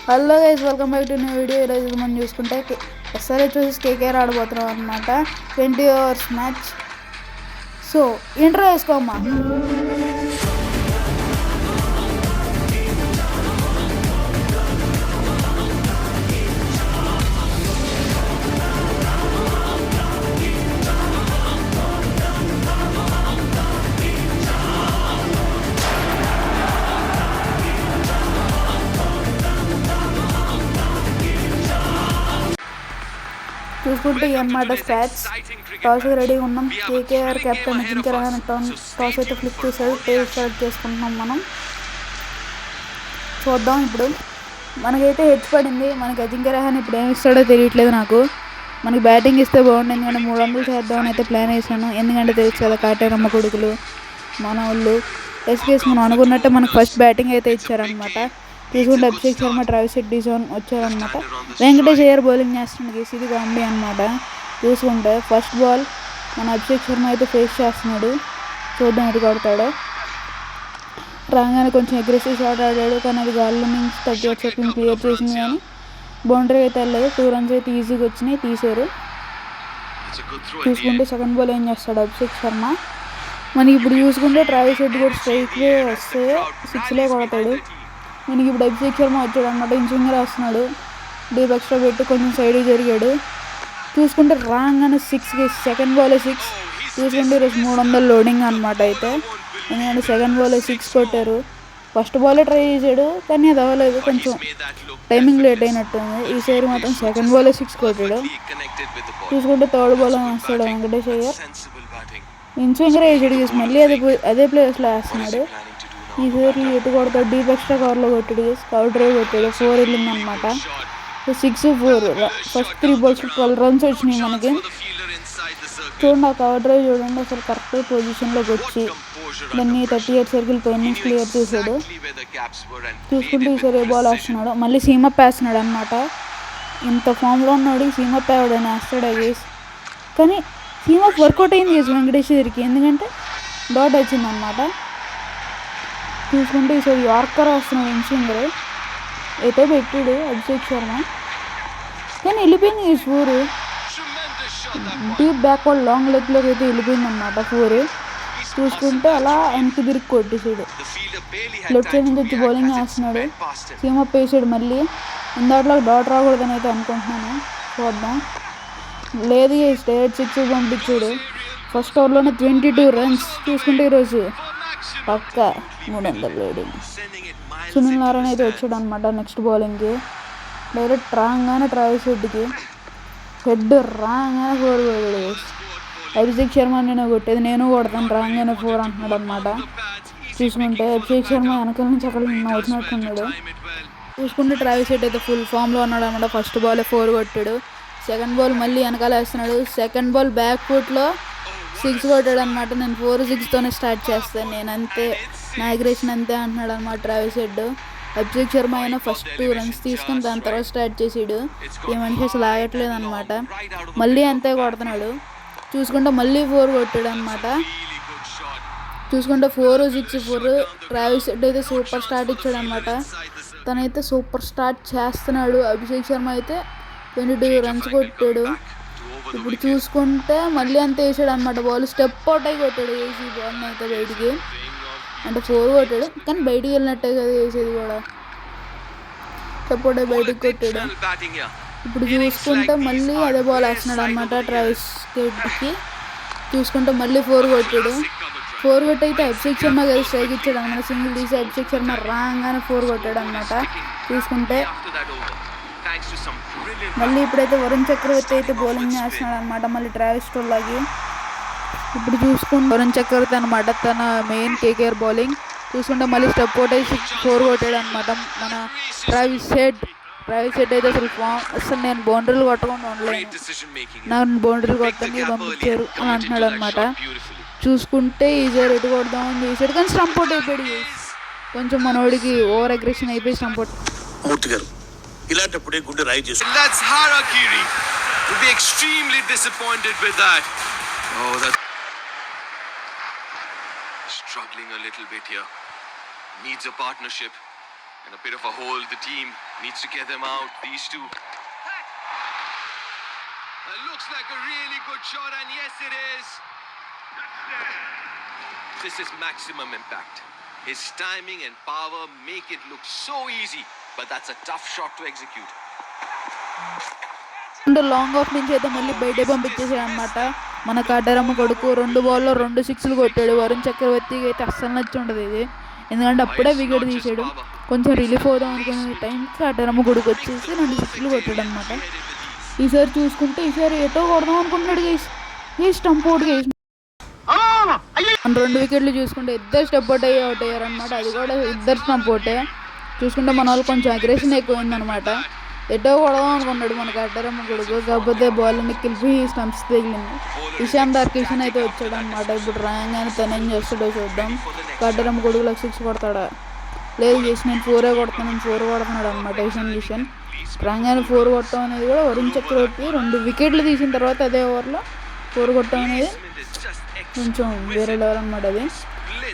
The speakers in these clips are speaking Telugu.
Hello guys, welcome back to new video. ఈరోజు మనం చూసుకుంటే ఎస్ఆర్హెచ్ వర్సెస్ కేకేఆర్ ఆడబోతున్నాం అనమాట. 20 ఓవర్స్ మ్యాచ్. సో ఇంట్రో వేసుకోమ్మా. చూసుకుంటే అన్నమాట స్టాట్స్. టాస్ రెడీగా ఉన్నాం. KKR captain Ajinkya Rahane toss అయితే ఫ్లిప్ చేశాడు. టేక్ స్టార్ట్ చేసుకుంటున్నాం మనం. చూద్దాం ఇప్పుడు. మనకైతే హెచ్ పడింది. మనకి అజింక్య రహానే ఇప్పుడు ఏమి ఇస్తాడో తెలియట్లేదు నాకు. మనకి బ్యాటింగ్ ఇస్తే బాగుండు, ఎందుకంటే 300 చేద్దామని అయితే ప్లాన్ వేసాను. ఎందుకంటే తెలుసు కదా, కాటేరమ్మ కొడుకులు మన వాళ్ళు. ఎస్కేస్ మనం అనుకున్నట్టే మనకు ఫస్ట్ బ్యాటింగ్ అయితే ఇచ్చారనమాట. తీసుకుంటే అభిషేక్ శర్మ, ట్రావిస్ హెడ్ వచ్చారనమాట. వెంకటేష్ అయ్యర్ బౌలింగ్ చేస్తున్నాడు. ఇది కామెడీ అనమాట. చూసుకుంటే ఫస్ట్ బాల్ మన అభిషేక్ శర్మ అయితే ఫేస్ చేస్తున్నాడు. చూద్దాం ఎటు కొడతాడో. రాగానే కొంచెం అగ్రెసివ్ షాట్ ఆడాడు, కానీ అది గాల్లో నుంచి 38 సెకండ్ క్లియర్ చేసింది, కానీ బౌండరీ అయితే వెళ్ళలేదు. 2 runs అయితే ఈజీగా వచ్చినాయి, తీశారు. చూసుకుంటే సెకండ్ బాల్ ఏం చేస్తాడు అభిషేక్ శర్మ. మనకి ఇప్పుడు చూసుకుంటే ట్రావిస్ హెడ్ కూడా స్ట్రైక్లే వస్తే 6లే కొడతాడు. మనకి ఇప్పుడు అభిషేక్ శర్మ వచ్చాడు అనమాట. ఇంచుమించుగా వస్తున్నాడు. డీప్ ఎక్స్ట్రా పెట్టి కొంచెం సైడ్కి జరిగాడు. చూసుకుంటే రాగానే 6కి సెకండ్ బాల్ 6. చూసుకుంటే ఈరోజు 300 లోడింగ్ అనమాట. అయితే ఎందుకంటే సెకండ్ బాల్ 6 కొట్టారు. ఫస్ట్ బాలే ట్రై చేశాడు, కానీ అది అవ్వలేదు. కొంచెం టైమింగ్ లేట్ అయినట్టుంది. ఈసారి మాత్రం సెకండ్ బాలే 6 కొట్టాడు. చూసుకుంటే థర్డ్ బాల్ వేస్తాడు వెంకటేష్ అయ్యర్. ఇంచుమించుగా వేసాడు. మళ్ళీ అదే ప్లేస్లో వేస్తున్నాడు. ఈసారి ఎటు కొడతాడు. డీప్ ఎక్స్ట్రా కవర్లో కొట్టాడు. కవర్ డ్రైవ్ కొట్టాడు. 4 వెళ్ళింది అనమాట. 6-4. ఫస్ట్ 3 balls 12 runs వచ్చినాయి మనకి. చూడండి, ఆ కవర్ డ్రైవ్ చూడండి, అసలు కరెక్ట్ పొజిషన్లోకి వచ్చి దాన్ని 38 సర్కిల్ పైన క్లియర్ చేశాడు. చూసుకుంటే ఈసారి ఏ బాల్ వేస్తున్నాడు, మళ్ళీ సీమప్ వేస్తున్నాడు అనమాట. ఇంత ఫామ్లో ఉన్నాడు. సీమప్ వేయడని వేస్తాడు అగేస్, కానీ సీమప్ వర్కౌట్ అయింది వెంకటేష్ దగ్గరికి, ఎందుకంటే డాట్ వచ్చింది అనమాట. చూసుకుంటే ఈసారి యార్కర్ వేస్తున్నాడు. ఇంచుమించుగా అయితే పెట్టాడు అభిషేక్ శర్మ, కానీ వెళ్ళిపోయింది ఈ 4. డీప్ బ్యాక్వర్డ్ లాంగ్ లెగ్లోకి అయితే వెళ్ళిపోయింది అనమాట 4. చూసుకుంటే అలా వెనక్కి తిరిగి కొట్టేసాడు. లెఫ్ట్ సైడ్ నుంచి వచ్చి బౌలింగ్ వేస్తున్నాడు. సీమప్ వేసాడు. మళ్ళీ ఇందాట్లో డాట్ రాకూడదని అయితే అనుకుంటున్నాను. చూద్దాం. లేదు, స్ట్రైట్ 6 పంపించాడు. ఫస్ట్ ఓవర్లోనే 22 runs. చూసుకుంటే ఈరోజు పక్క 300 లోడింగ్. సునీల్ నారాయణ అయితే వచ్చాడు అనమాట నెక్స్ట్ బౌలింగ్కి. డైరెక్ట్ రాగానే ట్రావిస్ హెడ్ రాగానే 4 కొట్టాడు. అభిషేక్ శర్మ నేను కొట్టేది, నేను కొడతాను, రాగానే 4 అంటున్నాడు అనమాట. చూసుకుంటే అభిషేక్ శర్మ వెనకాల నుంచి అక్కడ వచ్చినట్టున్నాడు. చూసుకుంటే ట్రావిస్ హెడ్ అయితే ఫుల్ ఫామ్లో ఉన్నాడు అనమాట. ఫస్ట్ బాల్ 4 కొట్టాడు. సెకండ్ బాల్ మళ్ళీ వెనకాల వేస్తున్నాడు. సెకండ్ బాల్ బ్యాక్ ఫుట్లో 6 కొట్టాడు అనమాట. నేను 4-6తోనే స్టార్ట్ చేస్తాను, నేను అంతే, నా అగ్రెషన్ అంతే అంటున్నాడు అనమాట ట్రావిస్ హెడ్. అభిషేక్ శర్మ అయినా ఫస్ట్ 2 runs తీసుకుని దాని తర్వాత స్టార్ట్ చేసాడు. ఈ మనిషి అసలు ఆగట్లేదు అనమాట. మళ్ళీ అంతే కొడుతున్నాడు. చూసుకుంటే మళ్ళీ 4 కొట్టాడు అనమాట. చూసుకుంటే 4-6-4. ట్రావిస్ హెడ్ అయితే సూపర్ స్టార్ట్ ఇచ్చాడు అనమాట. తనైతే సూపర్ స్టార్ట్ చేస్తున్నాడు. అభిషేక్ శర్మ అయితే 22 runs కొట్టాడు. ఇప్పుడు చూసుకుంటే మళ్ళీ అంతే వేసాడు అనమాట. బాల్ స్టెప్ అవుట్ అయి కొట్టాడు. వేసి బాల్ని అయితే బయటికి, అంటే 4 కొట్టాడు, కానీ బయటికి వెళ్ళినట్టే కదా వేసేది కూడా. స్టెప్ అవుట్ అయి బయటికి కొట్టాడు. ఇప్పుడు చూసుకుంటే మళ్ళీ అదే బాల్ వేస్తున్నాడు అనమాట ట్రావిస్ హెడ్కి. చూసుకుంటే మళ్ళీ 4 కొట్టాడు. 4 కొట్టి అయితే అభిషేక్ శర్మ గారి స్ట్రైక్ ఇచ్చాడు అనమాట. సింగిల్ తీసి అభిషేక్ శర్మ రాగానే 4 కొట్టాడు అనమాట. చూసుకుంటే మళ్ళీ ఇప్పుడైతే వరుణ్ చక్రవర్తి అయితే బౌలింగ్ వేస్తున్నాడు అనమాట. మళ్ళీ ట్రావిస్ టోల్లాకి. ఇప్పుడు చూసుకుంటే వరుణ్ చక్రవర్తి అనమాట తన మెయిన్ కేకేఆర్ బౌలింగ్. చూసుకుంటే మళ్ళీ స్టెప్ అవుట్ అయ్యి 4 కొట్టాడు అనమాట మన ట్రావిస్ హెడ్ అయితే అసలు నేను బౌండరీలు కొట్టకుండా ఉండలేను, నాకు బౌండరీలు కొట్టడానికి పంపించారు అని అంటున్నాడు అనమాట. చూసుకుంటే ఈసారి ఎటు కొడదామని చేశాడు, కానీ స్టంప్ అవుట్ అయిపోయాడు. కొంచెం మనోడికి ఓవర్ అగ్రెషన్ అయిపోయి స్టంప్ అవుట్. ఇలాంటప్పుడే గుండె రాయి చేస్తుంది. That's Harakiri. Would be extremely disappointed with that. Oh, that's struggling a little bit here. Needs a partnership. And a bit of a hole. The team needs to get them out. These two. It looks like a really good shot, and yes, it is. This is maximum impact. His timing and power make it look so easy, but that's a tough shot to execute. Long off నుంచి అయితే మళ్ళీ బయటే పంపించేసాడు అనమాట మన కాటరమ్మ కొడుకు. 2 బాల్లో 2 సిక్స్లు కొట్టాడు. వరుణ్ చక్రవర్తికి అయితే అస్సలు నచ్చి ఉండదు ఇది, ఎందుకంటే అప్పుడే వికెట్ తీసాడు. కొంచెం రిలీఫ్ అవుదాం అనుకునే టైంకి కాటరమ్మ కొడుకు వచ్చేసి 2 సిక్స్లు కొట్టాడు అనమాట. ఈసారి చూసుకుంటే ఈసారి ఎటో కొడదాం అనుకుంటున్నాడు గైస్. ఈ స్టంప్ అవుట్ గైస్. 2 వికెట్లు చూసుకుంటే ఇద్దరు స్టెప్ అవుట్ అయ్యారనమాట. అది కూడా ఇద్దరు స్టంప్ అవుటే. చూసుకుంటే మన వాళ్ళు కొంచెం అగ్రెషన్ ఎక్కువైందనమాట. ఎటో కొడదాం అనుకున్నాడు మన కట్టరమ్మ కొడుకు, కాకపోతే బాల్ వెళ్ళిపోయి స్టంప్స్ తగిలింది. ఇషాన్ కిషన్ అయితే వచ్చాడు అనమాట. ఇప్పుడు రాగానే తను ఏం చేస్తాడో చూద్దాం. కట్టరమ్మ కొడుకులకు 6 కొడతాడా, లేదు చేసి నేను 4 కొడతాను 4 కొడుతున్నాడు అనమాట ఇషాన్ కిషన్. రాగానే 4 కొట్టడం అనేది కూడా వరుణ్ చక్రవర్తి 2 వికెట్లు తీసిన తర్వాత అదే ఓవర్లో 4 కొట్టడం అనేది కొంచెం వేరే లెవెల్ అనమాట. అది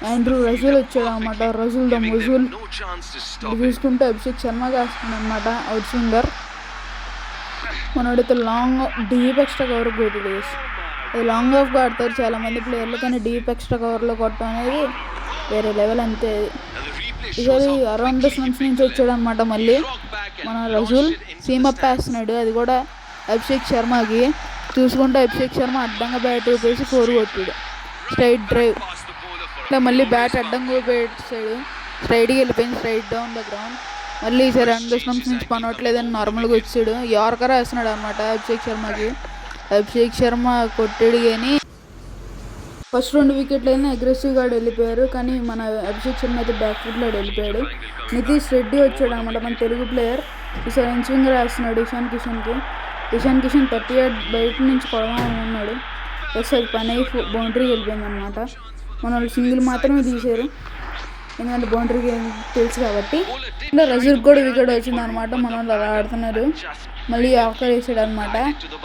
ఆండ్రూ రసూల్ వచ్చాడు అనమాట. Russell the muscle. చూసుకుంటే అభిషేక్ శర్మ కాస్తున్నాడు అనమాట అవుట్ స్వింగర్. మనోడైతే లాంగ్ డీప్ ఎక్స్ట్రా కవర్ కొట్టాడు. అది లాంగ్ ఆఫ్గా ఆడతారు చాలామంది ప్లేయర్లు, కానీ డీప్ ఎక్స్ట్రా కవర్లో కొట్టడం అనేది వేరే లెవెల్ అంతే. ఈసారి అరౌండ్ ద స్టంప్స్ నుంచి వచ్చాడు అనమాట. మళ్ళీ మన రసూల్ సీమప్ వేస్తున్నాడు, అది కూడా అభిషేక్ శర్మకి. చూసుకుంటే అభిషేక్ శర్మ అడ్డంగా బ్యాట్ ఊపేసి 4 కొట్టాడు. Straight drive. మళ్ళీ బ్యాట్ అడ్డంగా ఊపేసాడు, స్ట్రైట్కి వెళ్ళిపోయింది, స్ట్రైట్ డౌన్ ద గ్రౌండ్. మళ్ళీ ఈసారి 2 స్టంప్స్ నుంచి పనవట్లేదని నార్మల్గా వచ్చాడు. యార్కర్ వేస్తున్నాడు అనమాట అభిషేక్ శర్మకి. అభిషేక్ శర్మ కొట్టాడు కానీ ఫస్ట్ 2 వికెట్లు అయినా అగ్రెసివ్గా వెళ్ళిపోయారు, కానీ మన అభిషేక్ శర్మ అయితే బ్యాక్ ఫుట్లో వెళ్ళిపోయాడు. నితీష్ రెడ్డి వచ్చాడు అనమాట మన తెలుగు ప్లేయర్. ఈసారి ఇన్స్వింగర్ వేస్తున్నాడు ఇషాన్ కిషన్కి. ఇషాన్ కిషన్ 38 బయట నుంచి కొడదామని ఉన్నాడు. ఎస్ అది పని అయ్యి బౌండరీకి వెళ్ళిపోయింది అనమాట. మన వాళ్ళు సింగిల్ మాత్రమే తీశారు, ఎందుకంటే బౌండరీకి తెలుసు కాబట్టి. ఇంకా రజూర్కి కూడా వికెట్ వచ్చింది అనమాట. మన వాళ్ళు అలా ఆడుతున్నారు. మళ్ళీ ఆఫర్ వేసాడు అనమాట.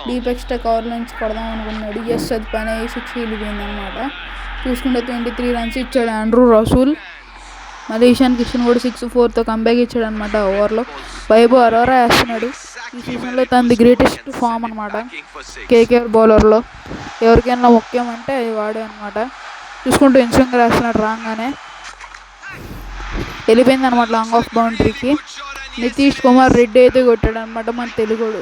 డీప్ ఎక్స్ట్రా కవర్ నుంచి కొడదాం అనుకున్నాడు. ఎస్ అది పని అయ్యి 6 వెళ్ళిపోయింది అనమాట. చూసుకుంటే 23 రన్స్ ఇచ్చాడు ఆండ్రూ రసూల్. మళ్ళీ ఇషాన్ కిషన్ కూడా 6-4తో కంబ్యాక్ ఇచ్చాడు అనమాట. ఓవర్లో వైభవ్ అరోరా వేస్తున్నాడు. ఈ సీజన్లో తనది గ్రేటెస్ట్ ఫామ్ అనమాట. కేకేఆర్ బౌలర్లో ఎవరికైనా ముఖ్యం అంటే అది వాడే అనమాట. చూసుకుంటూ ఇన్స్వింగర్ వేస్తున్నాడు. రాగానే వెళ్ళిపోయింది అనమాట లాంగ్ ఆఫ్ బౌండరీకి. నితీష్ కుమార్ రెడ్డి అయితే కొట్టాడు అనమాట మన తెలుగుడు.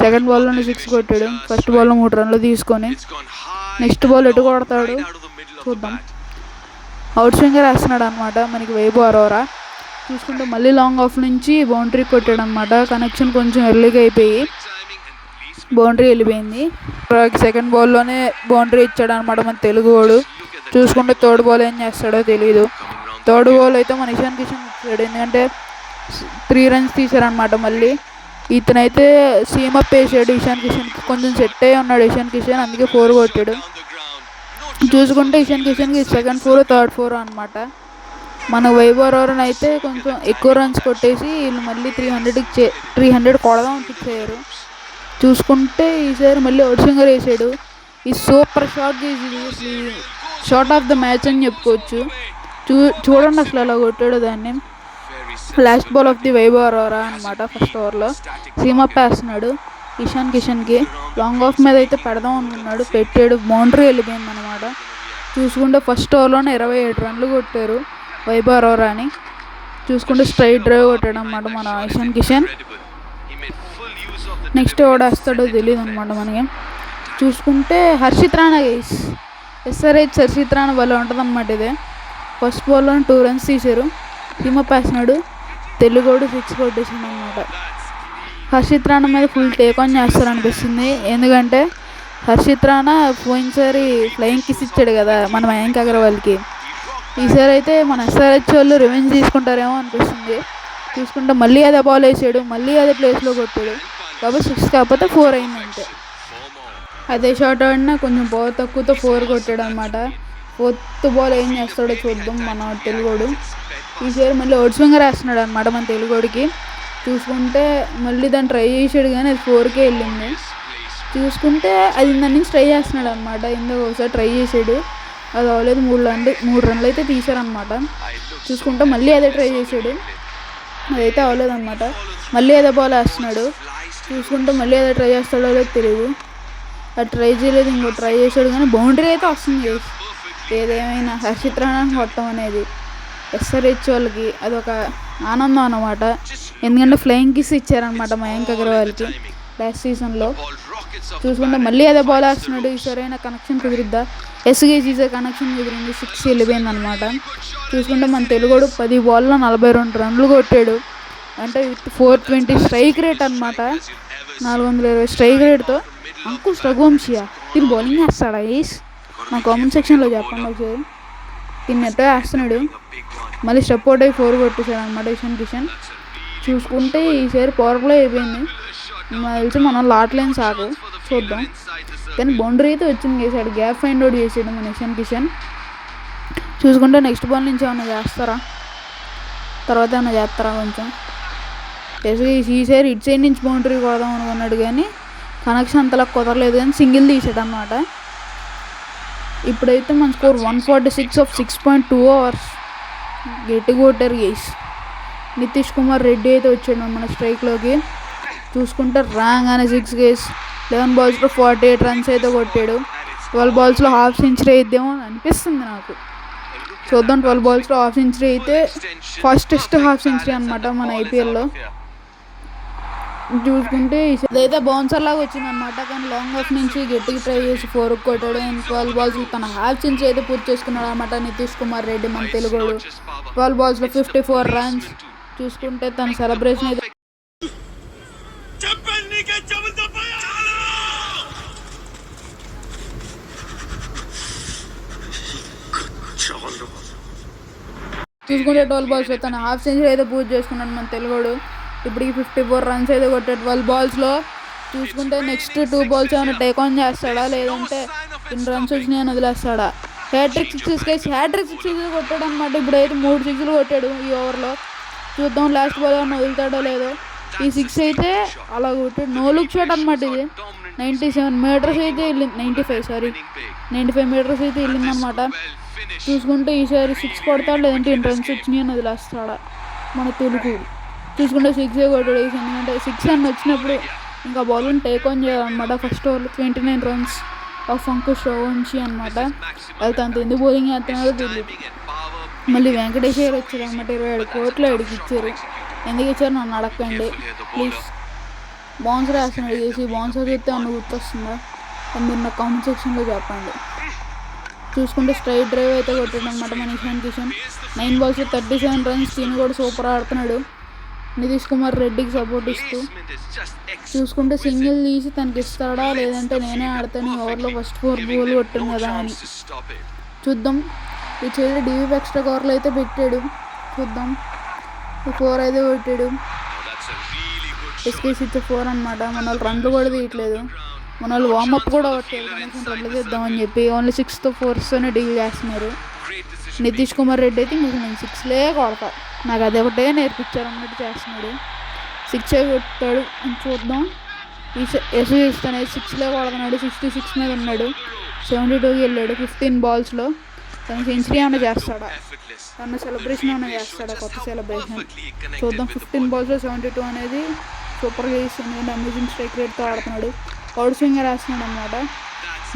సెకండ్ బాల్లోనే 6 కొట్టాడు. ఫస్ట్ బాల్లో 3 రన్లు తీసుకొని నెక్స్ట్ బాల్ ఎటు కొడతాడు చూద్దాం. అవుట్ స్వింగర్ వేస్తున్నాడు అనమాట మనకి వైభవ్ అరోరా. చూసుకుంటే మళ్ళీ లాంగ్ ఆఫ్ నుంచి బౌండరీ కొట్టాడు అనమాట. కనెక్షన్ కొంచెం ఎర్లీగా అయిపోయి బౌండరీ వెళ్ళిపోయింది. సెకండ్ బాల్లోనే బౌండరీ ఇచ్చాడు అనమాట మన తెలుగు వాడు. చూసుకుంటే థర్డ్ బాల్ ఏం చేస్తాడో తెలియదు. థర్డ్ బాల్ అయితే మన ఇషాన్ కిషన్ ఇచ్చాడు, ఎందుకంటే 3 రన్స్ తీశారనమాట. మళ్ళీ ఇతనైతే సీమప్ వేసాడు ఇషాన్ కిషన్కి. కొంచెం సెట్ అయ్యి ఉన్నాడు ఇషాన్ కిషన్, అందుకే 4 కొట్టాడు. చూసుకుంటే ఇషాన్ కిషన్కి సెకండ్ 4 థర్డ్ 4 అనమాట. మన వైభవ్ అరోరాని అయితే కొంచెం ఎక్కువ రన్స్ కొట్టేసి వీళ్ళు మళ్ళీ 300 కొడదాం ఫిక్స్ అయ్యారు. చూసుకుంటే ఈసారి మళ్ళీ అవుట్ స్వింగర్ వేసాడు. ఈ సూపర్ షాట్ చేసి షాట్ ఆఫ్ ద మ్యాచ్ అని చెప్పుకోవచ్చు. చూడండి అసలు అలా కొట్టాడు దాన్ని. Last ball of the Vaibhav Arora అనమాట. ఫస్ట్ ఓవర్లో సీమప్ వేస్తున్నాడు ఇషాన్ కిషన్కి. లాంగ్ ఆఫ్ మీద అయితే పెడదాం అనుకున్నాడు, పెట్టాడు, బౌండరీ వెళ్ళిపోయింది అనమాట. చూసుకుంటే ఫస్ట్ ఓవర్లోనే 27 రన్లు కొట్టారు వైభవ్ అరోరాని. చూసుకుంటే స్ట్రైట్ డ్రైవ్ కొట్టాడు అనమాట మన ఇషాన్ కిషన్. నెక్స్ట్ ఓవర్ వేస్తాడో తెలియదు అనమాట మనకి. చూసుకుంటే హర్షిత్ రాణా గైస్, ఎస్ఆర్హెచ్ హర్షిత్ రాణా వల్ల ఉంటుంది అనమాట. ఇదే ఫస్ట్ బాల్లో 2 రన్స్ తీశారు. సీమప్ వేస్తున్నాడు, తెలుగోడు 6 కొట్టేసింది అనమాట. హర్షిత్ రాణా మీద ఫుల్ టేక్ ఆన్ చేస్తారనిపిస్తుంది, ఎందుకంటే హర్షిత్ రాణా పోయినసారి ఫ్లయింగ్ కిస్ ఇచ్చాడు కదా మన మయాంక్ అగర్వాల్కి. ఈసారి అయితే మన ఎస్ఆర్హెచ్ వాళ్ళు రివెంజ్ తీసుకుంటారేమో అనిపిస్తుంది. చూసుకుంటే మళ్ళీ అదే బాల్ వేసాడు, మళ్ళీ అదే ప్లేస్లో కొట్టాడు. కాబట్టి 6 కాకపోతే 4 అయిందంటే. అదే షాట్ ఆడినా కొంచెం బాల్ తక్కువతో 4 కొట్టాడు అనమాట. 4th బాల్ ఏం చేస్తాడో చూద్దాం మన తెలుగోడు. ఈసారి మళ్ళీ అవుట్ స్వింగర్ వేస్తున్నాడు అనమాట మన తెలుగోడికి. చూసుకుంటే మళ్ళీ దాన్ని ట్రై చేసాడు కానీ అది 4కే వెళ్ళింది. చూసుకుంటే అది దాని నుంచి ట్రై చేస్తున్నాడు అనమాట. ఇందులో ఒకసారి ట్రై చేసాడు, అది అవ్వలేదు. 3 రన్లు అయితే తీశారనమాట. చూసుకుంటే మళ్ళీ అదే ట్రై చేసాడు, అదైతే అవ్వలేదన్నమాట. మళ్ళీ అదే బాల్ వేస్తున్నాడు. చూసుకుంటే మళ్ళీ అదే ట్రై చేస్తాడో లేదో తెలియదు. అది ట్రై చేయలేదు, ఇంకో ట్రై చేశాడు కానీ బౌండరీ అయితే వస్తుంది. ఏదేమైనా హర్షిత్ రాణాని కొట్టడం అనేది ఎస్ఆర్హెచ్ వాళ్ళకి అదొక ఆనందం అన్నమాట. ఎందుకంటే ఫ్లయింగ్ కిస్ ఇచ్చారనమాట మయాంక్ అగర్వాల్కి లాస్ట్ సీజన్లో. చూసుకుంటే మళ్ళీ అదే బాల్ వేస్తున్నాడు. ఈ సరైన కనెక్షన్ కుదిరిద్దా? ఎస్గేసీసే కనెక్షన్ కుదిరింది, 6 వెళ్ళిపోయింది అనమాట. చూసుకుంటే మన తెలుగుడు 10 బాల్లో 42 రన్లు కొట్టాడు. అంటే 420 స్ట్రైక్ రేట్ అనమాట. 420 స్ట్రైక్ రేట్తో అంకుష్ రఘువంశీయా దీన్ని బౌలింగ్ వేస్తాడా? నా కామెంట్ సెక్షన్లో చెప్పండి ఒకసారి. దీన్ని ఎట్టో వేస్తున్నాడు. మళ్ళీ స్టెప్ అవుట్ అయ్యి 4 కొట్టేశాడు అనమాట ఇషాన్ కిషన్. చూసుకుంటే ఈసారి పవర్ ప్లే అయిపోయింది. నాకు తెలిసి మన లాట్లేని సాకు చూద్దాం. కానీ బౌండరీ అయితే వచ్చింది, చేశాడు. గ్యాప్ ఫైండ్ అవుట్ చేసాడు మన ఇషాన్ కిషన్. చూసుకుంటే నెక్స్ట్ బాల్ నుంచి ఏమైనా చేస్తారా, తర్వాత ఏమైనా చేస్తారా కొంచెం. ఈసారి ఇటు సైడ్ నుంచి బౌండరీ కొడదాం అనుకున్నాడు కానీ కనెక్షన్ అంతలా కుదరలేదు, కానీ సింగిల్ తీసాడు అనమాట. ఇప్పుడైతే మన స్కోర్ 146 ఆఫ్ 6.2 ఓవర్స్. గట్టిగా కొట్టారు గైస్. నితీష్ కుమార్ రెడ్డి అయితే వచ్చాడు మన స్ట్రైక్లోకి. చూసుకుంటే రాగానే 6 గేస్. 11 బాల్స్లో 48 రన్స్ అయితే కొట్టాడు. 12 బాల్స్లో హాఫ్ సెంచరీ అయిద్దేమో అని అనిపిస్తుంది నాకు. చూద్దాం. 12 బాల్స్లో హాఫ్ సెంచరీ అయితే ఫస్టెస్ట్ హాఫ్ సెంచరీ అనమాట మన ఐపీఎల్లో. చూసుకుంటే ఇదైతే బౌన్సర్ లాగా వచ్చిందనమాట, కానీ లాంగ్ ఆఫ్ నుంచి గట్టిగా ట్రై చేసి 4 కొట్టాడు. 12 బాల్స్లో తన హాఫ్ సెంచరీ అయితే పూర్తి చేసుకున్నాడు అనమాట నితీష్ కుమార్ రెడ్డి మన తెలుగుడు. 12 బాల్స్లో 54 రన్స్. చూసుకుంటే తన సెలబ్రేషన్ అయితే చూసుకుంటే 12 బాల్స్లో తన హాఫ్ సెంచరీ అయితే పూర్తి చేసుకున్నాడు మన తెలుగుడు. ఇప్పటికి 54 రన్స్ అయితే కొట్టాడు 12 బాల్స్లో. చూసుకుంటే నెక్స్ట్ 2 బాల్స్ ఏమైనా టేక్ ఆన్ చేస్తాడా, లేదంటే ఇన్ని రన్స్ వచ్చినాయి అని వదిలేస్తాడా? హ్యాట్రిక్ 6 కేసి హ్యాట్రిక్ 6 కొట్టాడు అనమాట. ఇప్పుడైతే 3 6లు కొట్టాడు ఈ ఓవర్లో. చూద్దాం లాస్ట్ బాల్ ఏమైనా వదులుతాడో లేదో. ఈ 6 అయితే అలా కొట్టాడు. నో లుక్ షాట్ అనమాట ఇది. 97 మీటర్స్ అయితే వెళ్ళింది, 95 మీటర్స్ అయితే వెళ్ళిందనమాట. చూసుకుంటే ఈసారి 6 కొడతాడు, లేదంటే ఇన్ని రన్స్ వచ్చినాయి అని వదిలేస్తాడా మన తెలుగు. చూసుకుంటే 6 కొట్టాడు. ఎందుకంటే 6 అని వచ్చినప్పుడు ఇంకా బౌలింగ్ టేక్ ఆన్ చేయాలన్నమాట. ఫస్ట్ ఓవర్లో 29 రన్స్ ఆఫ్ అంకుష్ రఘువంశీ అనమాట. అది తనతో ఎందుకు బౌలింగ్ చేస్తున్నాడో తెలియదు. మళ్ళీ వెంకటేష్ గారు వచ్చారు అనమాట. 27 కోట్లు అడిగి ఇచ్చారు. ఎందుకు ఇచ్చారు నన్ను అడగండి ప్లీజ్. బౌన్సర్ వేస్తున్నాడు చేసి. బౌన్సర్ చూస్తే అన్న గుర్తొస్తుందా అని మీరు నా కామెంట్ సెక్షన్లో చెప్పండి. చూసుకుంటే స్ట్రైట్ డ్రైవ్ అయితే కొట్టాడు అనమాట మన ఇషాన్ కిషన్. 9 బాల్స్లో 37 రన్స్. దీన్ని కూడా సూపర్ ఆడుతున్నాడు నితీష్ కుమార్ రెడ్డికి సపోర్ట్ ఇస్తూ. చూసుకుంటే సింగిల్ తీసి తనకి ఇస్తాడా, లేదంటే నేనే ఆడతాను ఈ ఓవర్లో ఫస్ట్ 4 బోల్ కొట్టాను కదా అని. చూద్దాం. ఈ చేతి డీవీప్ ఎక్స్ట్రా కవర్లు అయితే పెట్టాడు. చూద్దాం. ఈ 4 అయితే కొట్టాడు. ఎస్కేసి 4 అనమాట. మన వాళ్ళు రన్లు కూడా తీయట్లేదు. మన వాళ్ళు వార్మప్ కూడా కొట్టారు కనీసం రన్లు తీద్దామని చెప్పి. ఓన్లీ 6తో 4తోనే డీల్ చేస్తున్నారు. నితీష్ కుమార్ రెడ్డి అయితే ఇంకా నేను 6లే కొడతా, నాకు అది ఒకటే నేర్పించారు అన్నట్టు చేస్తున్నాడు. 6 కొట్టాడు అని చూద్దాం. ఎస్ ఇస్తానే 6లే కొడుతున్నాడు. 66 మీద ఉన్నాడు. 72కి వెళ్ళాడు 15 బాల్స్లో. తను సెంచరీ ఏమైనా చేస్తాడా, తన సెలబ్రేషన్ ఏమైనా చేస్తాడా, కొత్త సెలబ్రేషన్ చూద్దాం. 15 బాల్స్లో 72 అనేది సూపర్గా ఇస్తుంది. ఎందుకంటే అమేజింగ్ స్ట్రైక్ రేట్తో ఆడుతున్నాడు. పౌడ్ స్వింగర్ వేస్తున్నాడు అనమాట.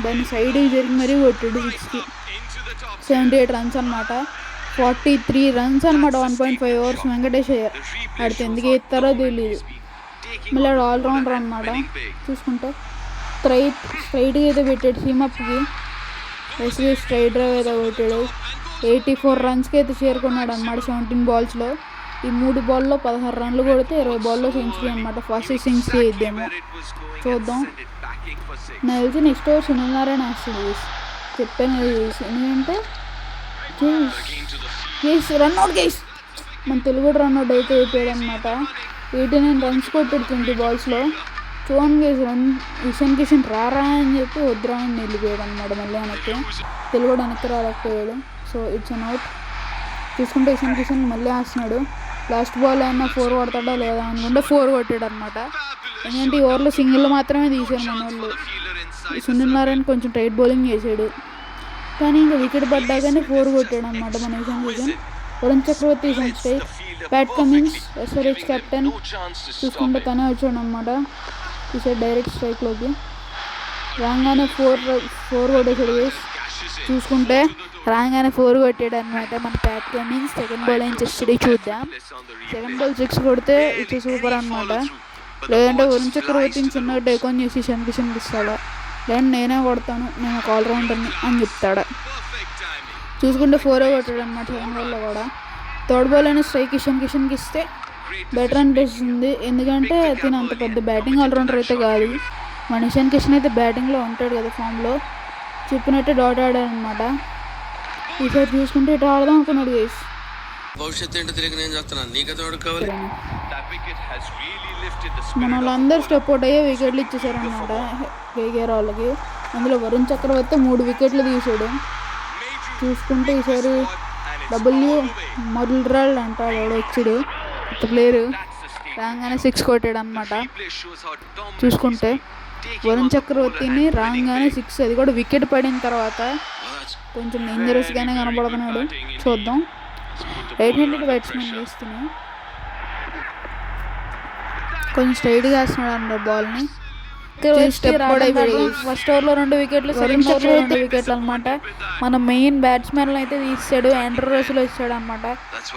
దాన్ని సైడ్ జరిగి మరీ కొట్టాడు 6కి. 78 రన్స్ అనమాట. 43 రన్స్ అనమాట 1.5 ఓవర్స్. వెంకటేష్ అయ్యారు ఆడితే ఎందుకు ఎత్తారో తెలియదు. మళ్ళీ ఆడు ఆల్రౌండర్ అనమాట. చూసుకుంటే స్ట్రైట్గా అయితే పెట్టాడు సీమప్కి. ఎస్వీ స్ట్రైట్ డ్రైవ్ అయితే కొట్టాడు. 84 రన్స్కి అయితే చేరుకున్నాడు అనమాట 17 బాల్స్లో. ఈ 3 బాల్లో 16 రన్లు కొడితే 20 బాల్లో సెంచరీ అనమాట. ఫస్ట్ సెంచరీ అయిద్దేమో చూద్దాం. నాకు తెలిసి నెక్స్ట్ ఓవర్ సునీల్ నారాయణ వేస్తుంది చెప్పాను. ఎందుకంటే రన్అట్ గేస్ మన తెలుగు రన్అట్ అయితే అయిపోయాడు అనమాట. 89 రన్స్ కొట్టాడు 20 బాల్స్లో. చూడండి గేస్ ఇషాన్ కిషన్ రారా అని చెప్పి వద్దురా అని వెళ్ళిపోయాడు అనమాట. మళ్ళీ వెనక్కి తెలుగు వెనక్కి రాలేకపోయాడు. సో ఇట్స్ అన్ అవుట్. చూసుకుంటే ఇషాన్ కిషన్ మళ్ళీ వేస్తున్నాడు. లాస్ట్ బాల్ అయినా 4 కొడతాడా లేదా అనుకుంటే 4 కొట్టాడు అనమాట. ఎందుకంటే ఈ ఓవర్లో సింగిల్ మాత్రమే తీశారు మన వాళ్ళు. సునీల్ నారాయణ కొంచెం టైట్ బౌలింగ్ చేశాడు, కానీ ఇంకా వికెట్ పడ్డాకనే 4 కొట్టాడు అనమాట మన ఇషాన్ కిషన్. వరుణ్ చక్రవర్తి ఈసారి strike. Pat Cummins SRH captain చూసుకుంటే తనే వచ్చాడు అనమాట. ఈసారి డైరెక్ట్ స్ట్రైక్లోకి రాగానే ఫోర్ కొట్టేసాడు గైస్. చూసుకుంటే రాగానే 4 కొట్టాడు అనమాట మన ప్యాట్ కమిన్స్. సెకండ్ బాల్ ఏం చేస్తాడు చూద్దాం. సెకండ్ బాల్ 6 కొడితే ఇది సూపర్ అనమాట. లేదంటే వరుణ్ చక్రవర్తిని చిన్నగా డేకాన్ చేసి కిషన్కి ఇస్తాడా, లేదంటే నేనే కొడతాను, నేను ఒక ఆల్రౌండర్ని అని చెప్తాడా. చూసుకుంటే 4 కొట్టాడు అనమాట సెకండ్ బాల్లో కూడా. థర్డ్ బాల్ అయినా స్ట్రైక్ కిషన్కి ఇస్తే బెటర్ అనిపిస్తుంది. ఎందుకంటే తిన అంత పెద్ద బ్యాటింగ్ ఆల్రౌండర్ అయితే కాదు. మన ఇషాన్ కిషన్ అయితే బ్యాటింగ్లో ఉంటాడు కదా ఫామ్లో, చెప్పినట్టే డాట్ ఆడాడు అనమాట. ఈసారి చూసుకుంటే ఇటు ఆడదాం అనుకున్నాడు గైస్. భవిష్యత్తు ఏంటో తెలియక నేను చెప్తున్నాను, నీకైతే కావాలి. మన వాళ్ళందరూ స్టెప్ అవుట్ అయ్యే వికెట్లు ఇచ్చేసారనమాట కేకేఆర్ వాళ్ళకి. అందులో వరుణ్ చక్రవర్తి 3 వికెట్లు తీసాడు. చూసుకుంటే ఈసారి మొదలరాళ్ళు అంటాడు ఎవడో వచ్చాడు కొత్త ప్లేయరు. రాగానే 6 కొట్టాడు అనమాట. చూసుకుంటే వరుణ్ చక్రవర్తిని రాగానే 6, అది కూడా వికెట్ పడిన తర్వాత. కొంచెం డేంజరస్గానే కనబడుతున్నాడు. చూద్దాం. రైట్ హ్యాండెడ్ బ్యాట్స్మెన్ వేస్తున్నాడు, కొంచెం స్ట్రైట్గా వేస్తున్నాడు అన్నమాట బాల్ని. ఫస్ట్ ఓవర్లో 2 వికెట్లు, సెకండ్ ఓవర్లో 2 వికెట్లు అనమాట. మన మెయిన్ బ్యాట్స్మెన్ అయితే తీసాడు, ఆండ్రూ రసెల్ వచ్చాడు అనమాట.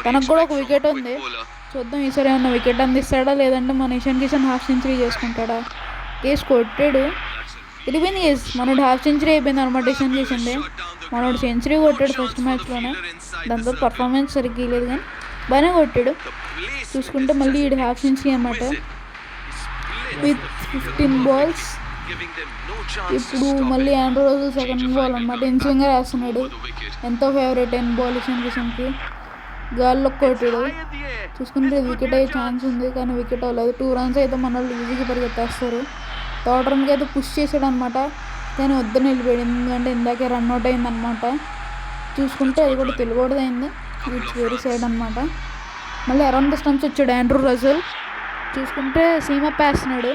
తనకు కూడా ఒక వికెట్ ఉంది. చూద్దాం ఈసారి ఏమన్నా వికెట్ అందిస్తాడా, లేదంటే మన ఇషాన్ కిషన్ హాఫ్ సెంచరీ చేసుకుంటాడా. కేసు కొట్టాడు, వెళ్ళిపోయింది కేసు. మనోడు హాఫ్ సెంచరీ అయిపోయింది అనమాట ఇషాన్ కిషన్ది. మనోడు సెంచరీ కొట్టాడు ఫస్ట్ మ్యాచ్లోనే. దాంతో పర్ఫార్మెన్స్ సరిగ్గా లేదు కానీ బాగానే కొట్టాడు. చూసుకుంటే మళ్ళీ ఈ హాఫ్ సెంచరీ అనమాట విత్ 15 balls. ఇప్పుడు మళ్ళీ ఆండ్రూ రసెల్ సెకండ్ బాల్ అనమాట ఇన్స్వింగర్ వేస్తున్నాడు. ఎంతో ఫేవరెట్ 10 ball ఇషాన్ కిషన్కి. గాల్లో కొట్టాడు. చూసుకుంటే వికెట్ అయ్యే ఛాన్స్ ఉంది కానీ వికెట్ అవ్వలేదు. 2 runs అయితే మన వాళ్ళు ఈజీగా పరిగెత్తేస్తారు. థర్డ్ రన్కి అయితే పుష్ చేశాడు అనమాట, కానీ వద్దని వెళ్ళిపోయాడు. ఎందుకంటే ఇందాకే రన్అట్ అయిందనమాట. చూసుకుంటే అది కూడా తెలుగుది అయింది. ఇట్స్ వెరీ సైడ్ అనమాట. మళ్ళీ అరౌండ్ ద స్టంప్స్ వచ్చాడు ఆండ్రూ రసెల్. చూసుకుంటే సీమప్ వేస్తున్నాడు.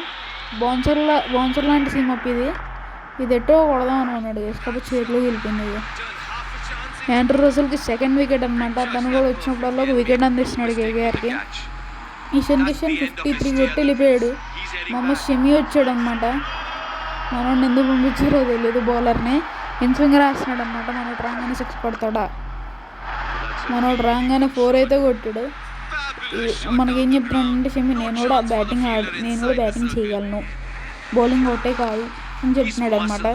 బౌన్సర్ లాంటి సీమప్ ఇది ఎట్టో కొడదాం అనుకున్నాడు, కాబట్టి చేతిలోకి వెళ్ళిపోయింది. ఆండ్రూ రసెల్కి సెకండ్ వికెట్ అనమాట. తను కూడా వచ్చినప్పుడల్లా ఒక వికెట్ అందిస్తున్నాడు కేకేఆర్కి. ఇషాన్ కిషన్ 53 కొట్టి వెళ్ళిపోయాడు. మొహమ్మద్ షమి వచ్చాడు అనమాట. మనోడిని ఎందుకు పంపించారో తెలియదు, బౌలర్ని ఇన్స్వింగర్ వేస్తున్నాడు అనమాట. మనోడు రాగానే 6 కొడతాడా. మనోడు రాగానే 4 అయితే కొట్టాడు. మనకేం చెప్తున్నాడంటే షమి నేను కూడా బ్యాటింగ్ చేయగలను, బౌలింగ్ ఒకటే కాదు అని చెప్తున్నాడు అనమాట.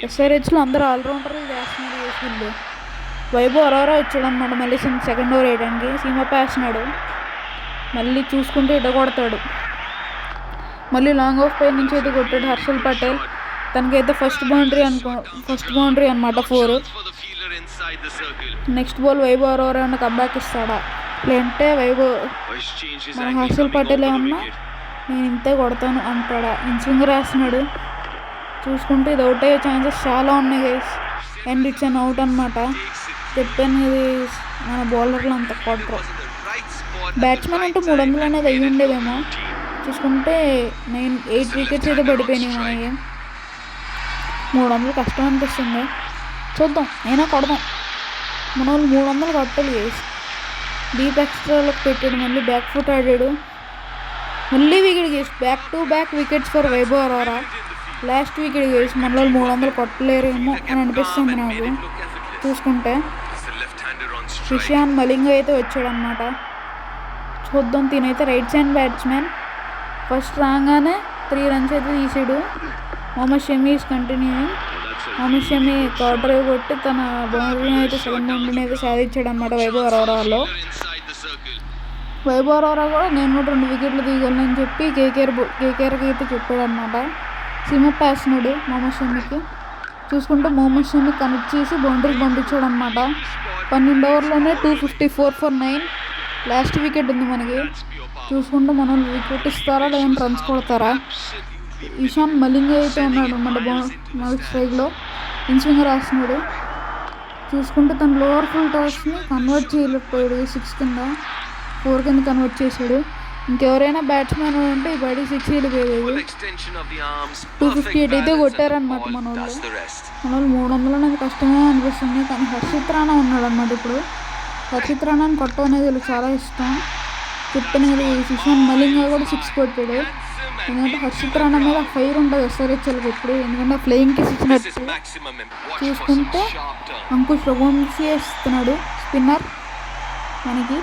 ఎస్ఆర్హెచ్లో అందరూ ఆల్రౌండర్ వేస్తున్నారు వీళ్ళు. వైభవ్ అరోరా వచ్చాడు అనమాట మళ్ళీ సెకండ్ ఓవర్ వేయడానికి. సీమప్ వేస్తున్నాడు. మళ్ళీ చూసుకుంటే ఇట కొడతాడు. మళ్ళీ లాంగ్ ఆఫ్ పై నుంచి అయితే కొట్టాడు హర్షల్ పటేల్. తనకైతే ఫస్ట్ బౌండరీ అనమాట 4. నెక్స్ట్ బాల్ వైభవ్ అరోరా ఏమన్నా కంబ్యాక్ ఇస్తాడా, లేదంటే మన హర్షల్ పటేల్ ఏమన్నా నేను ఇంతే కొడతాను అంటాడా. ఇన్స్వింగర్ వేస్తున్నాడు. చూసుకుంటే ఇది అవుట్ అయ్యే ఛాన్సెస్ చాలా ఉన్నాయి గైస్. అండ్ ఇట్స్ అన్ అవుట్ అనమాట. చెప్పాను ఇది మన బౌలర్లు అంత కొట్టరు. బ్యాట్స్మెన్ అంటే 300 అనేది అయ్యి ఉండేదేమో. చూసుకుంటే 8 వికెట్స్ అయితే పడిపోయినాయి మనకి. 300 కష్టం అనిపిస్తుంది. చూద్దాం, అయినా కొడదాం. మన వాళ్ళు 300 కొట్టాలి గైస్. డీప్ ఎక్స్ట్రాలోకి పెట్టాడు. మళ్ళీ బ్యాక్ ఫుట్ ఆడాడు. మళ్ళీ wicket goes. Back to back wickets for Vaibhav Arora. Last wicket goes. మన వాళ్ళు 300 కొట్టలేరేమో అని అనిపిస్తుంది నాకు. చూసుకుంటే ఇషాన్ మలింగ అయితే వచ్చాడనమాట. చూద్దాం. తినైతే రైట్ హ్యాండ్ బ్యాట్స్మెన్. ఫస్ట్ రాగానే 3 runs అయితే తీసాడు. Mohammed Shami is continuing. Mohammed Shami quarter కొట్టి తన బౌండరీని అయితే సెకండ్ బౌండరీని అయితే సాధించాడు అనమాట వైభవ్ అరోరాలో. వైభవ్ అరోరా కూడా నేను కూడా 2 వికెట్లు తీయగలను చెప్పి కేకేఆర్కి అయితే చెప్పాడు అనమాట. సీమప్ వేస్తున్నాడు మొహమ్మద్ షమికి. చూసుకుంటే మొహమ్మద్ షమి కనెక్ట్ చేసి బౌండరీకి పంపించాడు అనమాట. 12 ఓవర్లోనే 254 for 9. లాస్ట్ వికెట్ ఉంది మనకి. చూసుకుంటే మనం వికెట్ ఇస్తారా లేదంటే రన్స్ కొడతారా. ఇషాన్ మలింగ అయితే ఉన్నాడు మన స్ట్రైక్లో. ఇన్స్వింగర్ వేస్తున్నాడు. చూసుకుంటే తను లోవర్ ఫుల్ టాస్ని కన్వర్ట్ చేయలేకపోయాడు. 6 కింద 4 కింద కన్వర్ట్ చేశాడు. ఇంకెవరైనా బ్యాట్స్మెన్ ఉంటే ఈ బడి 6 వెళ్ళిపోయేది. 258 అయితే కొట్టారనమాట మన వాళ్ళు. 300 అనేది కష్టమే అనిపిస్తుంది. కానీ హర్షిత్ రాణా ఉన్నాడు అనమాట ఇప్పుడు. హర్షిత్ రాణాని కొట్టడం అనేది వీళ్ళకి చాలా ఇష్టం. చెప్పాను కదా ఈ సుశాంత్ మలింగా కూడా 6 కొట్టాడు. ఎందుకంటే హర్షిత్ రాణా మీద ఫైర్ ఉంటుంది ఎస్ఆర్హెచ్ఎల్కి ఎప్పుడు, ఎందుకంటే ఫ్లయింగ్కి ఇచ్చినట్టు. చూసుకుంటే అంకుష్ రఘువంశీ ఇస్తున్నాడు స్పిన్నర్, మనకి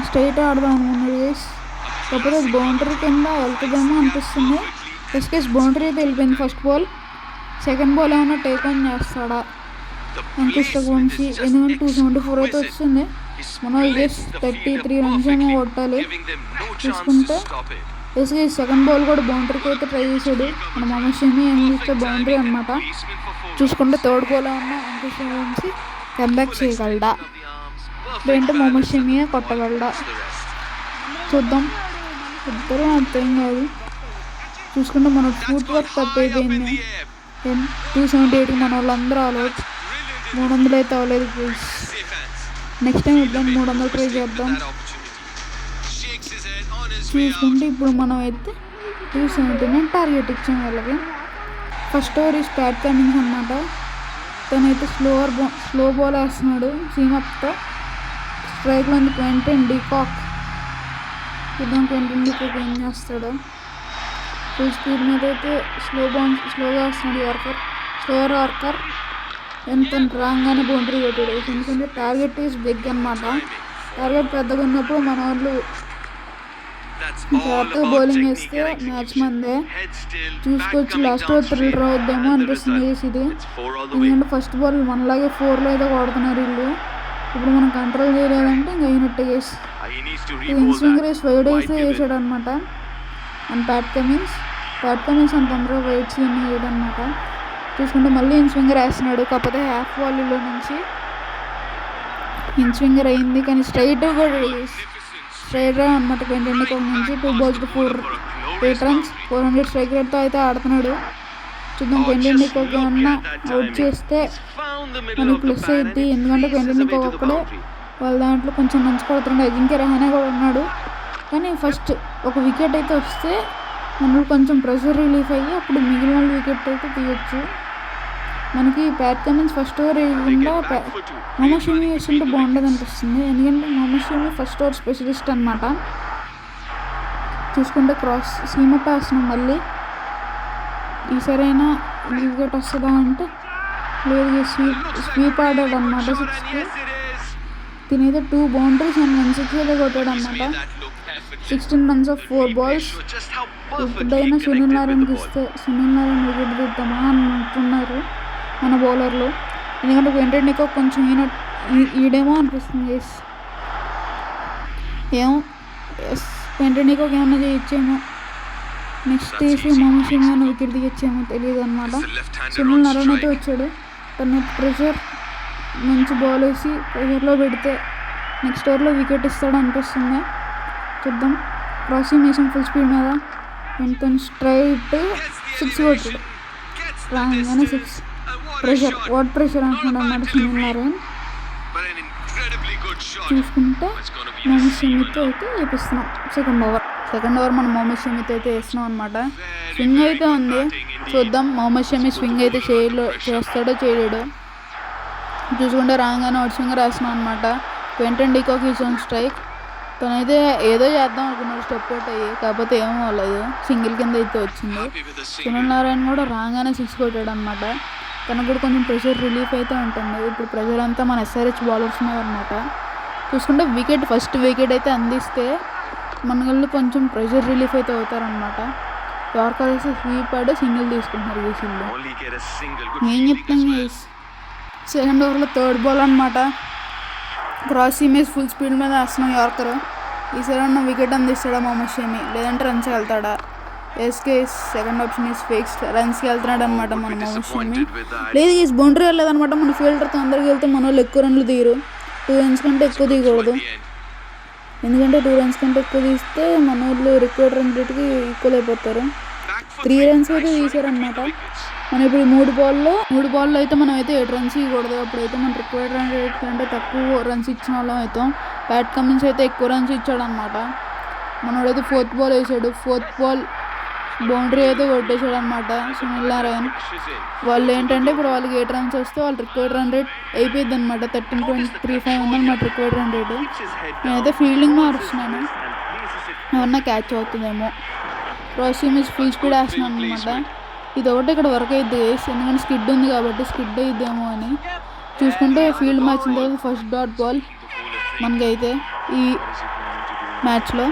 స్ట్రైట్ ఆడదాం అనుకున్నాడు. కాకపోతే అది బౌండరీ కింద వెళ్తుందేమో అనిపిస్తుంది. ఎస్కేస్ బౌండరీ అయితే వెళ్ళిపోయింది ఫస్ట్ బాల్. సెకండ్ బాల్ ఏమైనా టేక్ ఆన్ చేస్తాడా అంకుష్ రఘువంశీ, ఎందుకంటే 274 అయితే వస్తుంది. మనం జస్ట్ 33 రన్స్ ఏమో కొట్టాలి. చూసుకుంటే ఎస్కేస్ సెకండ్ బాల్ కూడా బౌండరీకి అయితే ట్రై చేశాడు. మన మొహమ్మద్ షమి ఏం చేస్తే బౌండరీ అనమాట. చూసుకుంటే థర్డ్ బాల్ ఏమన్నా అంకుష్ రఘువంశీ కంబ్యాక్ చేయగలడా, లేదంటే మొహమ్మద్ షమియే కొట్టగలడా చూద్దాం. ఇద్దరు అర్థం కాదు. చూసుకుంటే మన ఫుట్ వర్క్ తప్పైపోయింది. 278కి మన వాళ్ళందరూ ఆల్అవుట్. 300 అయితే అవ్వలేదు. నెక్స్ట్ టైం ఇద్దాం, 300 ట్రై చేద్దాం. చూసుకుంటే ఇప్పుడు మనం అయితే 279 టార్గెట్ ఇచ్చాం వాళ్ళకి. ఫస్ట్ ఓవర్ ఈ స్టార్ట్ కమింగ్స్ అనమాట. తనైతే స్లో బాల్ వేస్తున్నాడు సీమప్తో. స్ట్రైక్లో ఉంది క్వింటన్ డికాక్. చూద్దాం క్వింటన్ డికాక్ ఏం చేస్తాడు. ఫుల్ స్పీడ్ మీద అయితే స్లోగా వస్తున్నాడు యార్కర్. స్లోవర్ యార్కర్ ఎంత రాగానే బౌండరీ కొట్టాడు. ఎందుకంటే టార్గెట్ ఈజ్ బిగ్ అనమాట. టార్గెట్ పెద్దగా ఉన్నప్పుడు మన వాళ్ళు జాగ్రత్తగా బౌలింగ్ వేస్తే మ్యాచ్ మందే. చూసుకోవచ్చు లాస్ట్ ఓవర్ థ్రిల్లర్ అవుద్దేమో అనిపిస్తుంది ఇది. ఎందుకంటే ఫస్ట్ బాల్ మనలాగే 4లో అయితే కొడుతున్నారు వీళ్ళు. ఇప్పుడు మనం కంట్రోల్ చేయలేదంటే ఇంకా అయినట్టే. ఇన్స్వింగ్ రేస్ వైడ్ అయితే వేసాడు అనమాట. అండ్ ప్యాట్ కమిన్స్ అంత తొందరగా వైడ్స్ ఇన్ని వేయడం అనమాట. చూసుకుంటే మళ్ళీ ఇన్స్వింగర్ వేస్తున్నాడు. కాకపోతే హాఫ్ వాలీలో నుంచి ఇన్స్వింగర్ అయింది, కానీ స్ట్రైట్ అనమాట. 20 నుంచి 2 balls 8 runs 400 స్ట్రైక్ రేట్తో అయితే ఆడుతున్నాడు. చూద్దాం 20 ఏమన్నా అవుట్ చేస్తే మనకి ప్లస్ అయింది. ఎందుకంటే 20 ఒక్కడే వాళ్ళ దాంట్లో కొంచెం మంచి కొడుతున్నాడు. అజింక్య రహానే కూడా ఉన్నాడు. కానీ ఫస్ట్ ఒక వికెట్ అయితే వస్తే మనకు కొంచెం ప్రెషర్ రిలీఫ్ అయ్యి అప్పుడు మిగిలిన వికెట్ అయితే తీయచ్చు. మనకి ప్యాట్ కమిన్స్ ఫస్ట్ ఓవర్ వేయకుండా మొహమ్మద్ షమి వేస్తుంటే బాగుంటుంది అనిపిస్తుంది. ఎందుకంటే Mohammed Shami first over specialist అనమాట. చూసుకుంటే క్రాస్ సీమప్ వేస్తున్నాం మళ్ళీ. ఈసారైనా వికెట్ వస్తుందా అంటే లేదు, స్వీప్ ఆడాడు అనమాట 6కి. తినైతే 2 బౌండరీస్ అండ్ 1 6 కొట్టాడు అనమాట. 16 runs of 4 balls. ఇప్పుడైనా సునీల్ నారాయణకి ఇస్తే సునీల్ నారాయణ వికెట్ తీద్దామా అంటున్నారు మన బౌలర్లు. ఎందుకంటే వెంటనే కొంచెం ఈడేమో అనిపిస్తుంది. ఏమో వెంటనే ఏమన్నా చేయొచ్చేమో. నెక్స్ట్ తీసి మొహమ్మద్ షమి ఏమైనా వికెట్ దిగొచ్చేమో తెలియదు అనమాట. సునీల్ నారాయణ అయితే వచ్చాడు. తన ప్రెషర్ మంచి బాల్ వేసి ప్రెషర్లో పెడితే నెక్స్ట్ ఓవర్లో వికెట్ ఇస్తాడు అనిపిస్తుంది. చూద్దాం. క్రాసింగ్ వేసాం ఫుల్ స్పీడ్ మీద. ఎంత స్ట్రైట్ 6 కొట్టాడు. రాగానే 6. వాట్ ప్రెషర్ అంటున్నాడు అన్నమాట సునీల్ నారాయణ్. చూసుకుంటే మొహమ్మద్ షమితో అయితే వేపిస్తున్నాం సెకండ్ ఓవర్ మనం మొహమ్మద్ షమితో అయితే వేస్తున్నాం అనమాట. స్వింగ్ అయితే ఉంది, చూద్దాం మొహమ్మద్ షమి స్వింగ్ అయితే చేస్తాడో చేయలేడో. చూసుకుంటే రాగానే అవుట్ స్వింగర్ వేస్తున్నాం అనమాట. Quinton de Kock is on strike. తనైతే ఏదో చేద్దాం అనుకున్నాడు స్టెప్ అవుట్ అయ్యి, కాకపోతే ఏమో అవ్వలేదు, సింగిల్ కింద అయితే వచ్చింది. సునీల్ నారాయణ కూడా రాగానే 6 కొట్టాడు అనమాట. తనకు కూడా కొంచెం ప్రెషర్ రిలీఫ్ అయితే ఉంటుంది. ఇప్పుడు ప్రెషర్ అంతా మన ఎస్ఆర్హెచ్ బౌలర్స్ మీద అనమాట. చూసుకుంటే ఫస్ట్ వికెట్ అయితే అందిస్తే మన వాళ్ళు కొంచెం ప్రెషర్ రిలీఫ్ అయితే అవుతారనమాట. యార్కర్ వేసి స్వీప్ ఆడి సింగిల్ తీసుకుంటున్నారు వీళ్ళు. ఏం చెప్తాం గైస్. సెకండ్ ఓవర్లో థర్డ్ బాల్ అనమాట. క్రాస్ ఇమేజ్ ఫుల్ స్పీడ్ మీద వేస్తున్నాం యార్కర్. ఈసారి అన్న వికెట్ అందిస్తాడా మొహమ్మద్ షమి, లేదంటే రన్స్కి వెళ్తాడా? ఎస్కే సెకండ్ ఆప్షన్ ఈస్ ఫిక్స్. రన్స్కి వెళ్తున్నాడు అనమాట మన మొహమ్మద్ షమి. లేదు ఈ బౌండరీ వెళ్ళలేదనమాట. మన ఫీల్డర్ తొందరగా వెళ్తే మన వాళ్ళు ఎక్కువ రన్లు తీయరు. 2 runs కంటే ఎక్కువ తీయకూడదు. ఎందుకంటే 2 runs కంటే ఎక్కువ తీస్తే మన వాళ్ళు రికార్డ్ రన్ రేట్కి ఈక్వల్ అయిపోతారు. 3 runs అయితే తీసారనమాట. మనం ఇప్పుడు 3 బాల్లో అయితే మనం అయితే 8 runs ఇవ్వకూడదు. అప్పుడైతే మన రిక్వైర్డ్ రన్ రేట్ కంటే తక్కువ రన్స్ ఇచ్చిన వాళ్ళం అవుతాం. ప్యాట్ కమిన్స్ అయితే ఎక్కువ రన్స్ ఇచ్చాడు అనమాట. మనోడైతే 4th బాల్ వేసాడు. 4th బాల్ బౌండరీ అయితే కొట్టేశాడు అనమాట సునీల్ నారాయణ్. వాళ్ళు ఏంటంటే ఇప్పుడు వాళ్ళకి 8 రన్స్ వస్తే వాళ్ళు రిక్వైర్డ్ రన్ రేట్ అయిపోయింది అనమాట. 13.35 ఉందన్నమాట రిక్వైర్డ్ రన్ రేట్. నేనైతే ఫీల్డింగ్ మారుస్తున్నాను, ఏమన్నా క్యాచ్ అవుతుందేమో. క్రాస్ ఇమేజ్ ఫుల్ స్పీడ్ వేస్తున్నాను అనమాట. ఇది ఒకటి ఇక్కడ వర్క్ అవుతుంది ఎందుకంటే స్కిడ్ ఉంది కాబట్టి స్కిడ్ అయిద్దేమో అని చూసుకుంటే ఫీల్డ్ మ్యాచ్ తర్వాత ఫస్ట్ డాట్ బాల్ మనకైతే ఈ మ్యాచ్లో.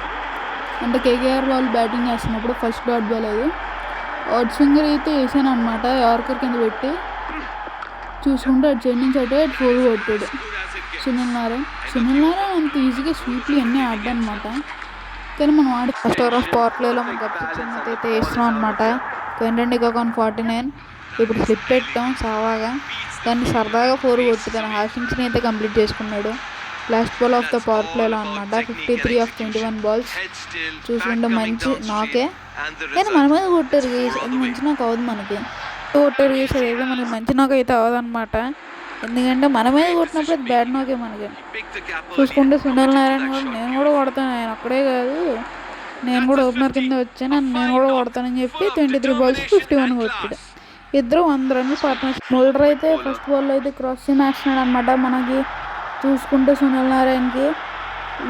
అంటే కేకేఆర్ వాళ్ళు బ్యాటింగ్ చేస్తున్నప్పుడు ఫస్ట్ డాట్ బాల్ అది. అవుట్ స్వింగర్ అయితే వేసాను అనమాట యార్కర్ కింద పెట్టి. చూసుకుంటే అటు సైడ్ నుంచి అటు 4 కొట్టాడు సునీల్ నారాయణ్. అంత ఈజీగా స్వీప్లీ అన్నీ ఆడ్డానమాట. కానీ మనం ఆడి ఫస్ట్ ఓవర్ ఆఫ్ పవర్ ప్లేలో మనకు అప్పించింది అయితే వేస్తున్నాం అనమాట. ఏంటంటే ఇక 49. ఇప్పుడు స్లిప్ పెట్టాం సావాగా, దాన్ని సరదాగా 4 కొట్టుతాను. హాస్టింగ్స్ని అయితే కంప్లీట్ చేసుకున్నాడు last ball of the power ప్లేలో అనమాట. 53 of 21 balls. చూసుకుంటే మంచి నాకే, కానీ మన మీద కొట్టారు అది మంచి నాకు అవ్వదు. మనకి కొట్టారు గీసారు అయితే మనకి మంచి నాకు అయితే అవ్వదు అనమాట. ఎందుకంటే మన మీద కొట్టినప్పుడు అది బ్యాడ్ నాకే మనకి. చూసుకుంటే సునీల్ నారాయణ కూడా నేను కూడా కొడతాను, ఆయన అక్కడే కాదు నేను కూడా ఓపెనర్ కింద వచ్చాను, నేను కూడా కొడతానని చెప్పి 23 balls 51 కొట్టాడు. ఇద్దరు 100 runs పార్ట్నర్షిప్. మోల్డర్ అయితే ఫస్ట్ బాల్లో అయితే క్రాస్ వేస్తున్నాడు అనమాట మనకి. చూసుకుంటే సునీల్ నారాయణకి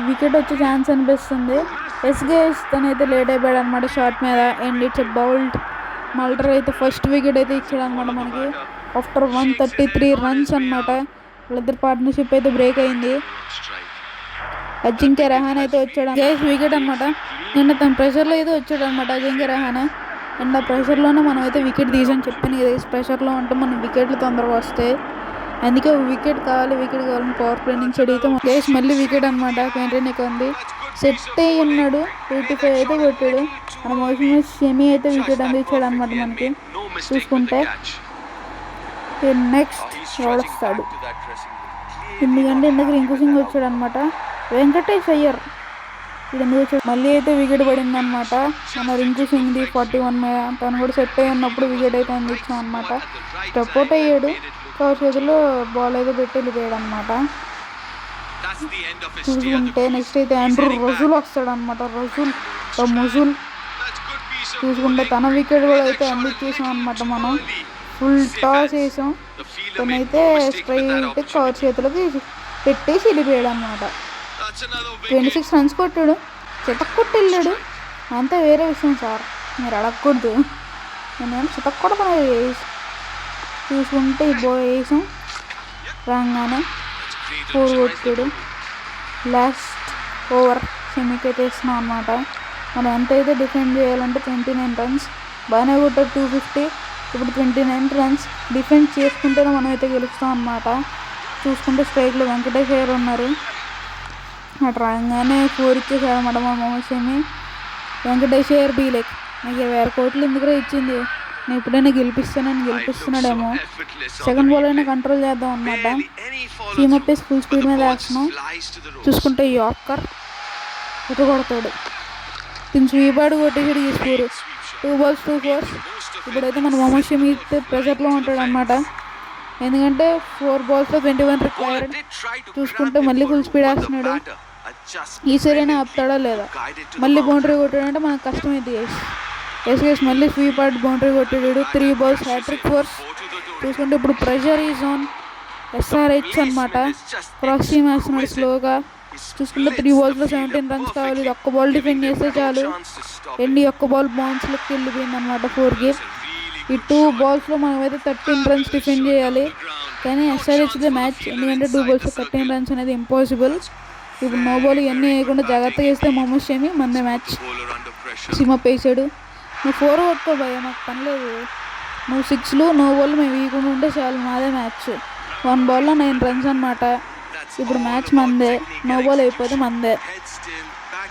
వికెట్ వచ్చే ఛాన్స్ అనిపిస్తుంది. ఎస్గేస్ తనైతే లేట్ అయిపోయాడు అనమాట షాట్ మీద. And it's a bowled. Mulder అయితే ఫస్ట్ వికెట్ అయితే ఇచ్చాడు అనమాట మనకి ఆఫ్టర్ 133 runs అనమాట. వాళ్ళిద్దరు పార్ట్నర్షిప్ అయితే బ్రేక్ అయింది. అజింక్య రహానే అయితే వచ్చాడు గేస్ వికెట్ అనమాట. నిన్న తన ప్రెషర్లో అయితే వచ్చాడు అనమాట అజింక్య రహానే. అండ్ ఆ ప్రెషర్లోనే మనం అయితే వికెట్ తీసాని చెప్పాను కదా, ప్రెషర్లో ఉంటే మనం వికెట్లు తొందరగా వస్తాయి, అందుకే వికెట్ కావాలని పవర్ ప్లే నుంచి అడిగితే గేస్ మళ్ళీ వికెట్ అనమాట. క్యాంటీనిక్ ఉంది సెట్ అయ్యి ఉన్నాడు. 85 అయితే కొట్టాడు. మన మోషన్ షమి అయితే వికెట్ అందించాడు అనమాట మనకి. చూసుకుంటే నెక్స్ట్ ఎవడొస్తాడు ఎందుకంటే ఇందాక రింకు సింగ్ వచ్చాడు అనమాట. వెంకటేష్ అయ్యర్ ఇది ఎందుకు వచ్చాడు. మళ్ళీ అయితే వికెట్ పడింది అనమాట మన రింకు సింగ్ది 41 మీద. తను కూడా సెట్ అయ్యి ఉన్నప్పుడు వికెట్ అయితే అందించాం అనమాట. సపోర్ట్ అయ్యాడు, కవర్ చేతిలో బాల్ అయితే పెట్టి వెళ్ళిపోయాడు అనమాట. చూసుకుంటే నెక్స్ట్ అయితే ఆండ్రూ రసూల్ వస్తాడు అనమాట. రసూల్ చూసుకుంటే తన వికెట్ కూడా అయితే అందించేసాం అనమాట. మనం ఫుల్ టాస్ వేసాం, తనైతే స్ట్రైట్ కవర్ చేతులకి పెట్టేసి వెళ్ళిపోయాడు అనమాట. 26 runs కొట్టాడు, చితక్కొట్టి వెళ్ళాడు. అంతా వేరే విషయం సార్, మీరు అడగకూడదు, నేను చితక్కొడతాను. చూసుకుంటే వేసాం రాగానే 4 కొట్టాడు. లాస్ట్ ఓవర్ సెమీకి అయితే వేస్తున్నాం అనమాట. మనం ఎంతైతే డిఫెండ్ చేయాలంటే 29 runs. బాగానే కొట్టాడు 250. ఇప్పుడు 29 runs డిఫెండ్ చేసుకుంటేనే మనం అయితే గెలుస్తాం అనమాట. చూసుకుంటే స్ట్రైక్లో వెంకటేష్ అయ్యర్ ఉన్నారు. అటు రాగానే 4 ఇచ్చేసాడు అనమాట మా మొహమ్మద్ షమి. వెంకటేష్ అయ్యర్ బీలెక్ నాకు 1000 కోట్లు ఎందుకు ఇచ్చింది, నేను ఎప్పుడైనా గెలిపిస్తున్నాడేమో. సెకండ్ బాల్ అయినా కంట్రోల్ చేద్దాం అనమాట. టీమ్ అప్పేసి ఫుల్ స్పీడ్ మీద వేస్తున్నాం. చూసుకుంటే యార్కర్ ఇటు కొడతాడు, తిని స్వీపాడు కొట్టేసాడు ఈ స్కోర్. 2 balls 2 4. ఇప్పుడైతే మన మొహమ్మద్ షమి ప్రెషర్లో ఉంటాడు అనమాట, ఎందుకంటే 4 balls 21 రిక్వైర్డ్. చూసుకుంటే మళ్ళీ ఫుల్ స్పీడ్ వేస్తున్నాడు. ఈసారైనా ఆపుతాడా లేదా. మళ్ళీ బౌండరీ కొట్టాడంటే మనకు కష్టమైంది. ఎస్కేస్ మళ్ళీ స్వీప్ ఆడి బౌండరీ కొట్టాడు. 3 balls హ్యాట్రిక్ ఫోర్స్. చూసుకుంటే ఇప్పుడు ప్రెషర్ ఈజ్ ఆన్ SRH అనమాట. క్రాస్ సీమ్ వేస్తున్నాడు స్లోగా. చూసుకుంటే 3 balls 17 runs కావాలి. ఇది ఒక్క బాల్ డిఫెండ్ చేస్తే చాలు. ఎండి ఒక్క బాల్ బౌన్స్లోకి వెళ్ళిపోయింది అనమాట 4కి. ఈ 2 balls మనమైతే 13 runs డిఫెండ్ చేయాలి, కానీ SRHదే మ్యాచ్. ఎందుకంటే 2 balls 13 runs అనేది ఇంపాసిబుల్. ఇప్పుడు నో బాల్ ఇవన్నీ వేయకుండా జాగ్రత్తగా వేస్తే మొహమ్మద్ షమి మందే మ్యాచ్. సిమప్ వేసాడు. నువ్వు 4 కొట్టుకో భయ, మాకు పని లేదు. నువ్వు 6లు నో బాల్ మేము వేయకుండా ఉంటే చాలు, మాదే మ్యాచ్. 1 ball 9 runs అనమాట. ఇప్పుడు మ్యాచ్ మందే, నో బాల్ అయిపోతే మందే.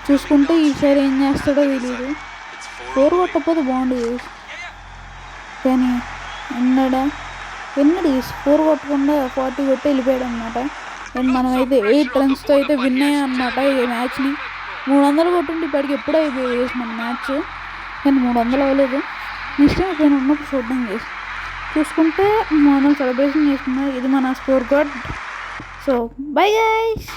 చూసుకుంటే ఈసారి ఏం చేస్తాడో తెలియదు. 4 కొట్టకపోతే బాగుండదు, కానీ ఎన్నడు 4 కొట్టకుండా 40 కొట్టి వెళ్ళిపోయాడు అనమాట. అండ్ మనమైతే 8 runsతో అయితే విన్ అయ్యాం అనమాట ఈ మ్యాచ్ని. 300 కొట్టుంటే ఇప్పటికి ఎప్పుడో అయిపోయి మన మ్యాచ్, కానీ 300 అవ్వలేదు. నెక్స్ట్ టైం ఎప్పుడైనా ఉన్నప్పుడు చూడడం చేసి చూసుకుంటే మనం సెలబ్రేషన్ చేసుకున్నాం. ఇది మన score card. So bye guys.